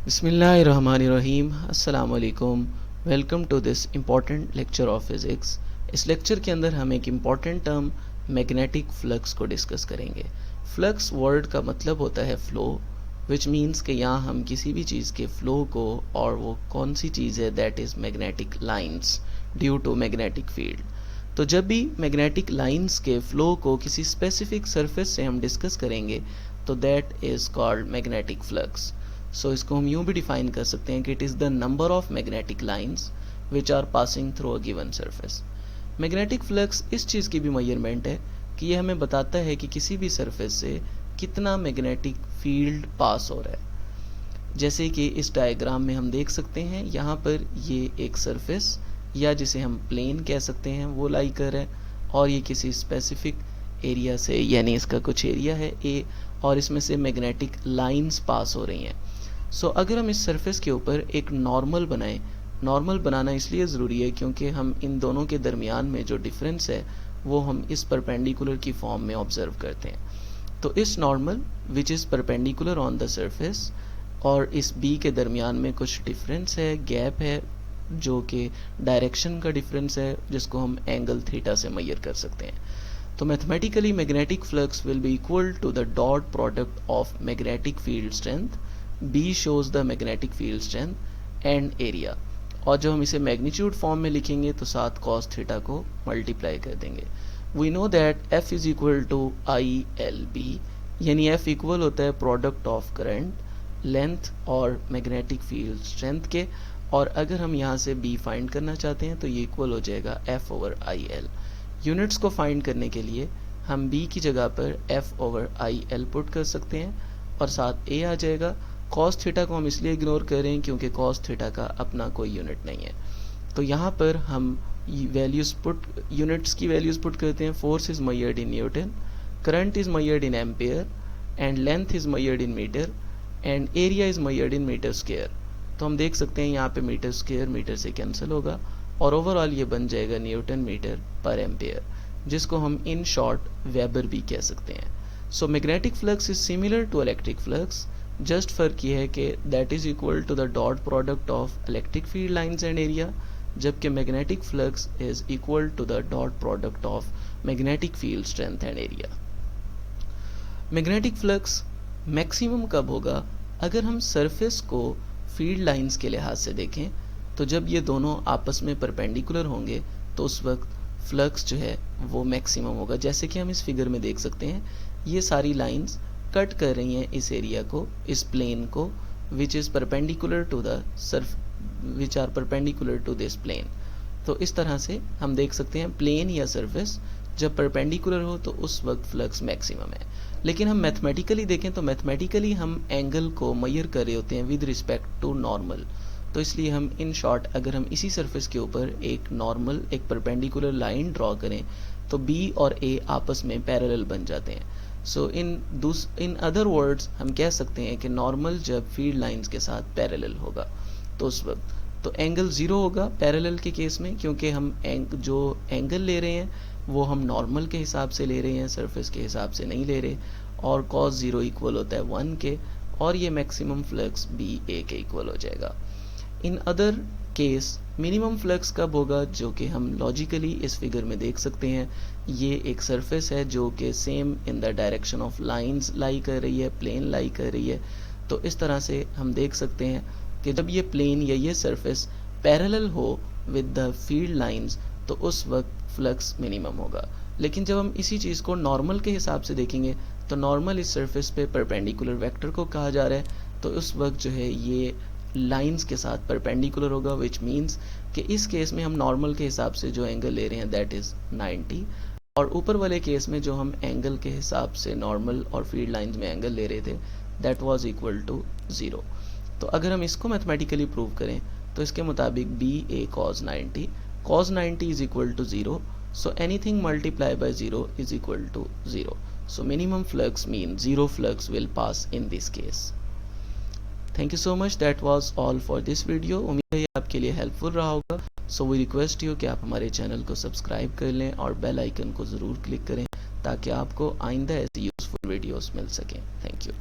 बिस्मिल्लाहिर्रहमानिर्रहीम। अस्सलाम वालेकुम। Welcome to this important lecture of physics. इस लेक्चर के अंदर हम एक इम्पॉर्टेंट टर्म मैग्नेटिक फ्लक्स को डिस्कस करेंगे। फ्लक्स वर्ड का मतलब होता है फ़्लो, विच मीन्स कि यहाँ हम किसी भी चीज़ के फ़्लो को, और वो कौन सी चीज़ है, that is magnetic lines due to magnetic field. तो जब भी मैग्नेटिक लाइंस के फ़्लो को किसी स्पेसिफिक सरफेस से हम डिस्कस करेंगे तो that is called magnetic flux. So इसको हम यूँ भी डिफाइन कर सकते हैं कि it is the number of magnetic lines which are passing through a given surface. Magnetic flux इस चीज़ की भी मेजरमेंट है कि ये हमें बताता है कि किसी भी सरफेस से कितना मैग्नेटिक फील्ड पास हो रहा है। जैसे कि इस डायग्राम में हम देख सकते हैं, यहाँ पर ये एक सरफेस या जिसे हम प्लेन कह सकते हैं वो लाई कर है, और ये किसी स्पेसिफिक एरिया से, यानी इसका कुछ एरिया है ए, और इसमें से मैग्नेटिक लाइंस पास हो रही हैं। सो अगर हम इस सरफेस के ऊपर एक नॉर्मल बनाएं, नॉर्मल बनाना इसलिए ज़रूरी है क्योंकि हम इन दोनों के दरमियान में जो डिफरेंस है वो हम इस परपेंडिकुलर की फॉर्म में ऑब्जर्व करते हैं। तो इस normal which is perpendicular on the surface और इस बी के दरमियान में कुछ डिफरेंस है, गैप है, जो कि डायरेक्शन का डिफरेंस है, जिसको हम एंगल थीटा से मेजर कर सकते हैं। तो mathematically magnetic flux will be equal to the dot product of magnetic field strength, B shows the magnetic field strength and area, और जब हम इसे मैग्नीट्यूड फॉर्म में लिखेंगे तो साथ cos थीटा को मल्टीप्लाई कर देंगे। We know that F is equal to ILB, यानी F इक्वल होता है प्रोडक्ट ऑफ करंट, लेंथ और मैग्नेटिक फील्ड स्ट्रेंथ के, और अगर हम यहाँ से B फाइंड करना चाहते हैं तो ये इक्वल हो जाएगा F ओवर IL। यूनिट्स को फाइंड करने के लिए हम B की जगह पर F ओवर IL पुट कर सकते हैं और साथ A आ जाएगा। cos थीटा को हम इसलिए इग्नोर कर रहे हैं क्योंकि cos थीटा का अपना कोई यूनिट नहीं है। तो यहाँ पर हम यूनिट्स की वैल्यूज़ पुट करते हैं। Force is measured in newton, current is measured in ampere, and length is measured in metre, and area is measured in metre square. तो हम देख सकते हैं यहाँ पे मीटर स्क्वायर मीटर से कैंसिल होगा और ओवरऑल ये बन जाएगा न्यूटन मीटर पर एम्पेयर, जिसको हम इन शॉर्ट वेबर भी कह सकते हैं। So magnetic flux is similar to electric flux, just फर्क ये है कि that is equal to the dot product of electric field lines and area, जबकि magnetic flux is equal to the dot product of magnetic field strength and area. Magnetic flux maximum कब होगा? अगर हम surface को field lines के लिहाज से देखें तो जब ये दोनों आपस में परपेंडिकुलर होंगे तो उस वक्त फ्लक्स जो है वो मैक्सिमम होगा। जैसे कि हम इस फिगर में देख सकते हैं, ये सारी लाइंस कट कर रही हैं इस एरिया को, इस प्लेन को, which is perpendicular to the which are perpendicular to this plane. तो इस तरह से हम देख सकते हैं प्लेन या सरफेस जब परपेंडिकुलर हो तो उस वक्त फ्लक्स मैक्सिमम है। लेकिन हम मैथमेटिकली देखें तो मैथमेटिकली हम एंगल को मेजर कर रहे होते हैं विद रिस्पेक्ट टू नॉर्मल। तो इसलिए हम इन शॉर्ट अगर हम इसी सरफेस के ऊपर एक नॉर्मल, एक परपेंडिकुलर लाइन ड्रॉ करें तो B और A आपस में पैरेलल बन जाते हैं। सो इन अदर वर्ड्स हम कह सकते हैं कि नॉर्मल जब फील्ड लाइंस के साथ पैरेलल होगा तो उस वक्त तो एंगल ज़ीरो होगा पैरेलल के केस में, क्योंकि हम जो एंगल ले रहे हैं वो हम नॉर्मल के हिसाब से ले रहे हैं, सरफेस के हिसाब से नहीं ले रहे, और cos ज़ीरो इक्वल होता है 1 के, और ये मैक्सिमम फ्लक्स BA के इक्वल हो जाएगा। In other case minimum flux कब होगा, जो कि हम लॉजिकली इस फिगर में देख सकते हैं। ये एक सरफेस है जो कि same in the direction of lines lie कर रही है, प्लेन लाई कर रही है। तो इस तरह से हम देख सकते हैं कि जब ये प्लेन या ये सरफेस पैरेलल हो विद द फील्ड लाइंस तो उस वक्त फ्लक्स मिनिमम होगा। लेकिन जब हम इसी चीज़ को नॉर्मल के हिसाब से देखेंगे तो नॉर्मल इस सरफेस पे परपेंडिकुलर वेक्टर को कहा जा रहा है, तो उस वक्त जो है ये लाइंस के साथ परपेंडिकुलर होगा, विच मीन्स कि इस केस में हम नॉर्मल के हिसाब से जो एंगल ले रहे हैं दैट इज़ 90, और ऊपर वाले केस में जो हम एंगल के हिसाब से नॉर्मल और फील्ड लाइंस में एंगल ले रहे थे दैट वाज इक्वल टू 0। तो अगर हम इसको मैथमेटिकली प्रूव करें तो इसके मुताबिक BA cos 90 is equal to 0, so anything multiplied by 0 is equal to 0. So minimum flux means zero flux will pass in this case. Thank you so much. That was all for this video. उम्मीद है ये आपके लिए helpful रहा होगा। So we request you कि आप हमारे चैनल को सब्सक्राइब कर लें और बेल आइकन को ज़रूर क्लिक करें ताकि आपको आइंदा ऐसी यूज़फुल वीडियोस मिल सकें। Thank you.